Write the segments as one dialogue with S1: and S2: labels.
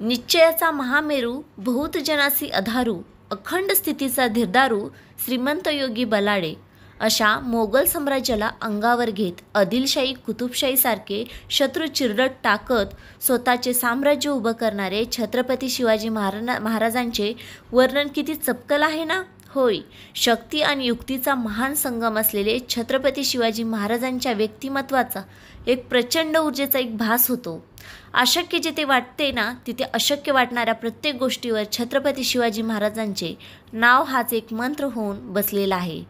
S1: निश्चयाचा महामेरू, बहुतजनासी अधारू, अखंड स्थितीचा धीरदारू, श्रीमंत योगी बलाडे अशा मोगल साम्राज्याला अंगावर घेत आदिलशाही कुतुबशाहीसारखे शत्रू चिरडत टाकत स्वतःचे साम्राज्य उभं करणारे छत्रपती शिवाजी महाराजांचे वर्णन किती चपकल आहे ना. होय, शक्ती आणि युक्तीचा महान संगम असलेले छत्रपती शिवाजी महाराजांच्या व्यक्तिमत्वाचा एक प्रचंड ऊर्जेचा एक भास होतो. अशक्य जिथे वाटते ना तिथे अशक्य वाटणाऱ्या प्रत्येक गोष्टीवर छत्रपती शिवाजी महाराजांचे नाव हाच एक मंत्र होऊन बसलेला आहे.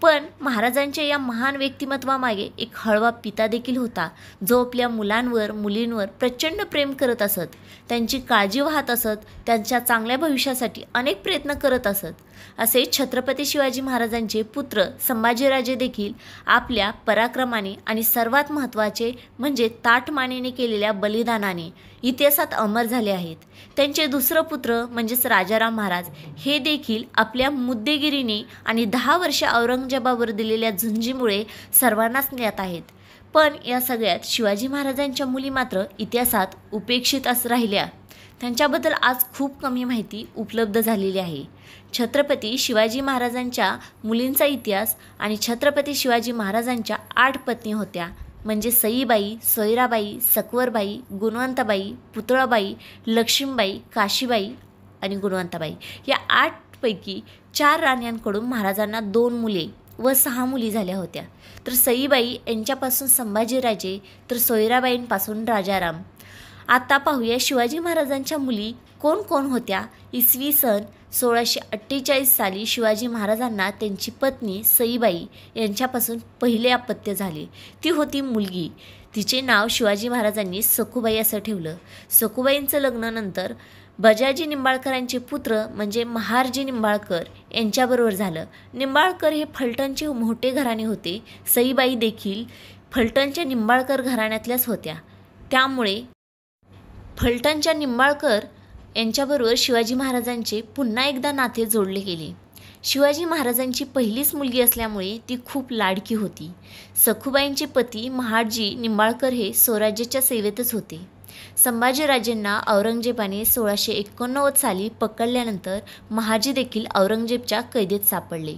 S1: पण महाराजांच्या या महान व्यक्तिमत्वामागे एक हळवा पिता देखील होता, जो आपल्या मुलांवर मुलींवर प्रचंड प्रेम करत असत, त्यांची काळजी वाहत असत, त्यांच्या चांगल्या भविष्यासाठी अनेक प्रयत्न करत असत. असे छत्रपती शिवाजी महाराजांचे पुत्र संभाजीराजे देखील आपल्या पराक्रमाने आणि सर्वात महत्त्वाचे म्हणजे ताठमानेने केलेल्या बलिदानाने इतिहासात अमर झाले आहेत. त्यांचे दुसरं पुत्र म्हणजेच राजाराम महाराज हे देखील आपल्या मुद्देगिरीने आणि 10 वर्षे औरंगजेबावर दिलेल्या झुंजीमुळे सर्वांनाच ज्ञात आहेत. पण या सगळ्यात शिवाजी महाराजांच्या मुली मात्र इतिहासात उपेक्षित राहिल्या. त्यांच्याबद्दल आज खूप कमी माहिती उपलब्ध झालेली आहे. छत्रपती शिवाजी महाराजांच्या मुलींचा इतिहास आणि छत्रपती शिवाजी महाराजांच्या 8 पत्नी होत्या, म्हणजे सईबाई, सोयराबाई, सकवरबाई, गुणवंताबाई, पुतळाबाई, लक्ष्मीबाई, काशीबाई आणि गुणवंताबाई. या 8 पैकी 4 राण्यांकडून महाराजांना 2 मुले व 6 मुली झाल्या होत्या. तर सईबाई यांच्यापासून संभाजीराजे तर सोयराबाईंपासून राजाराम. आता पाहूया शिवाजी महाराजांच्या मुली कोण कोण होत्या. इसवी सन 1648 साली शिवाजी महाराजांना त्यांची पत्नी सईबाई यांच्यापासून पहिले अपत्य झाले. ती होती मुलगी. तिचे नाव शिवाजी महाराजांनी सखूबाई असं ठेवलं. सखूबाईंचं लग्नानंतर बजाजी निंबाळकरांचे पुत्र म्हणजे महारजी निंबाळकर यांच्याबरोबर झालं. निंबाळकर हे फलटणचे मोठे घराणे होते. सईबाई देखील फलटणच्या निंबाळकर घराण्यातल्याच होत्या. त्यामुळे फलटणच्या निंबाळकर यांच्याबरोबर शिवाजी महाराजांचे पुन्हा एकदा नाते जोडले गेले. शिवाजी महाराजांची पहिलीच मुलगी असल्यामुळे ती खूप लाडकी होती. सखूबाईंचे पती महाडजी निंबाळकर हे स्वराज्याच्या सेवेतच होते. संभाजीराजेंना औरंगजेबाने 1689 साली पकडल्यानंतर महाजी देखील औरंगजेबच्या कैदेत सापडले.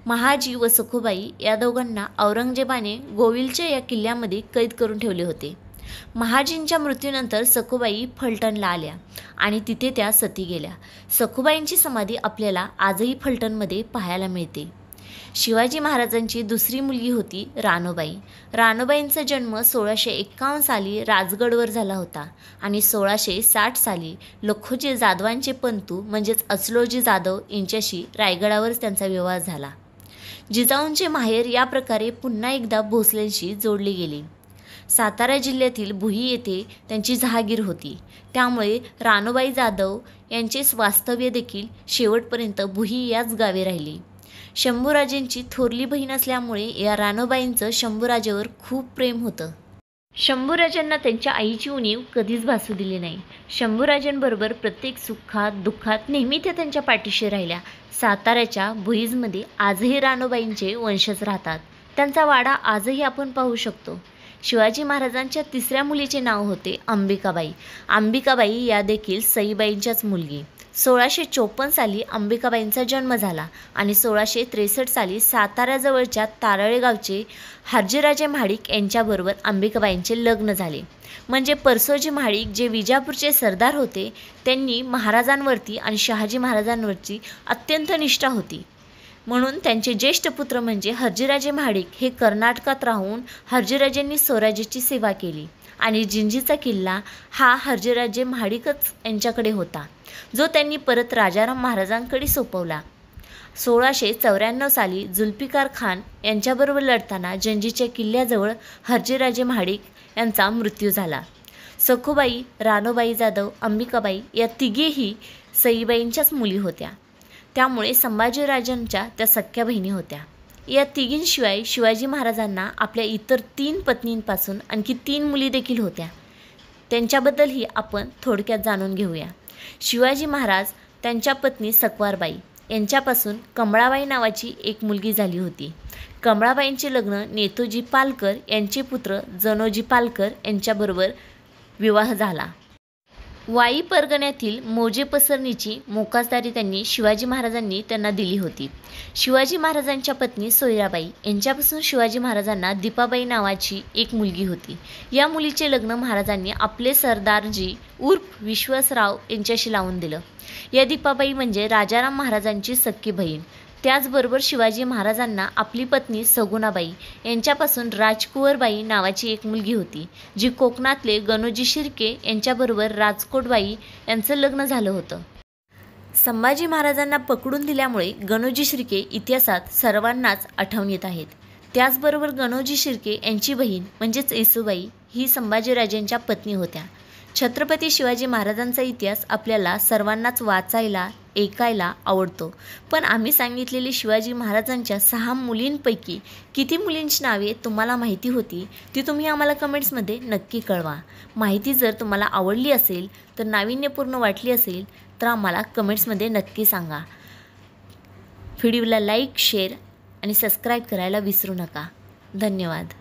S1: महाजी व सखूबाई या दोघांना औरंगजेबाने गोविलच्या या किल्ल्यामध्ये कैद करून ठेवले होते. महाजींच्या मृत्यूनंतर सखूबाई फलटणला आल्या आणि तिथे त्या सती गेल्या. सखूबाईंची समाधी आपल्याला आजही फलटणमध्ये पाहायला मिळते. शिवाजी महाराजांची दुसरी मुलगी होती रानूबाई. रानूबाईंचा जन्म 1651 साली राजगडवर झाला होता आणि 1660 साली लखोजी जाधवांचे पंतू म्हणजेच अस्लोजी जाधव यांच्याशी रायगडावर त्यांचा विवाह झाला. जिजाऊंचे माहेर या प्रकारे पुन्हा एकदा भोसलेंशी जोडले गेले. सातारा जिल्ह्यातील भुई येथे त्यांची जहागीर होती. त्यामुळे रानूबाई जाधव यांचे वास्तव्य देखील शेवटपर्यंत भुई याच गावी राहिली. शंभूराजेंची थोरली बहीण असल्यामुळे या रानूबाईंचं शंभूराजेवर खूप प्रेम होतं. शंभूराजांना त्यांच्या आईची उणीव कधीच भासू दिली नाही. शंभूराजांबरोबर प्रत्येक सुखात दुःखात नेहमी त्या त्यांच्या पाठीशी राहिल्या. साताऱ्याच्या भुईजमध्ये आजही रानूबाईंचे वंशज राहतात. त्यांचा वाडा आजही आपण पाहू शकतो. शिवाजी महाराजांच्या तिसऱ्या मुलीचे नाव होते अंबिकाबाई. अंबिकाबाई या देखील सईबाईंच्याच मुलगी. 1654 साली अंबिकाबाईंचा जन्म झाला आणि 1663 साली साताऱ्याजवळच्या तारळे गावचे हर्जीराजे महाडिक यांच्याबरोबर अंबिकाबाईंचे लग्न झाले. म्हणजे परसोजी महाडिक जे विजापूरचे सरदार होते, त्यांनी महाराजांवरती आणि शहाजी महाराजांवरची अत्यंत निष्ठा होती. म्हणून त्यांचे ज्येष्ठ पुत्र म्हणजे हर्जीराजे महाडिक हे कर्नाटकात राहून हर्जीराजेंनी स्वराज्याची सेवा केली आणि जिंजीचा किल्ला हा हर्जीराजे महाडिकच यांच्याकडे होता, जो त्यांनी परत राजाराम महाराजांकडे सोपवला. 1694 साली जुल्फिकार खान यांच्याबरोबर लढताना जंजीच्या किल्ल्याजवळ हर्जीराजे महाडिक यांचा मृत्यू झाला. सखूबाई, रानूबाई जाधव, अंबिकाबाई या तिघेही सईबाईंच्याच मुली होत्या. त्यामुळे संभाजीराजांच्या त्या सख्या बहिणी होत्या. या तिघींशिवाय शिवाजी महाराजांना आपल्या इतर 3 पत्नींपासून आणखी 3 मुली देखील होत्या. त्यांच्याबद्दलही आपण थोडक्यात जाणून घेऊया. शिवाजी महाराज त्यांच्या पत्नी सकवारबाई यांच्यापासून कमळाबाई नावाची एक मुलगी झाली होती. कमळाबाईंचे लग्न नेतोजी पालकर यांचे पुत्र जनोजी पालकर यांच्याबरोबर विवाह झाला. वाई परगण्यातील मोजे पसरणीची मोकासदारी त्यांनी शिवाजी महाराजांनी त्यांना दिली होती. शिवाजी महाराजांच्या पत्नी सोयराबाई यांच्यापासून शिवाजी महाराजांना दीपाबाई नावाची एक मुलगी होती. या मुलीचे लग्न महाराजांनी आपले सरदारजी उर्फ विश्वासराव यांच्याशी लावून दिलं. या दीपाबाई म्हणजे राजाराम महाराजांची सख्खी बहीण. त्याचबरोबर शिवाजी महाराजांना आपली पत्नी सगुणाबाई यांच्यापासून राजकुंवरबाई नावाची एक मुलगी होती, जी कोकणातले गणोजी शिर्के यांच्याबरोबर राजकोटबाई यांचं लग्न झालं होतं. संभाजी महाराजांना पकडून दिल्यामुळे गणोजी शिर्के इतिहासात सर्वांनाच आठवण येत आहेत. त्याचबरोबर गणोजी शिर्के यांची बहीण म्हणजेच येसूबाई ही संभाजीराजांच्या पत्नी होत्या. छत्रपती शिवाजी महाराजांचा इतिहास आपल्याला सर्वांनाच वाचायला ऐकायला आवडतो, पण आम्ही सांगितलेली शिवाजी महाराजांच्या 6 मुलींपैकी किती मुलींची नावे तुम्हाला माहिती होती ती तुम्ही आम्हाला कमेंट्समध्ये नक्की कळवा. माहिती जर तुम्हाला आवडली असेल तर नाविन्यपूर्ण वाटली असेल तर आम्हाला कमेंट्समध्ये नक्की सांगा. व्हिडिओला लाईक, शेअर आणि सबस्क्राईब करायला विसरू नका. धन्यवाद.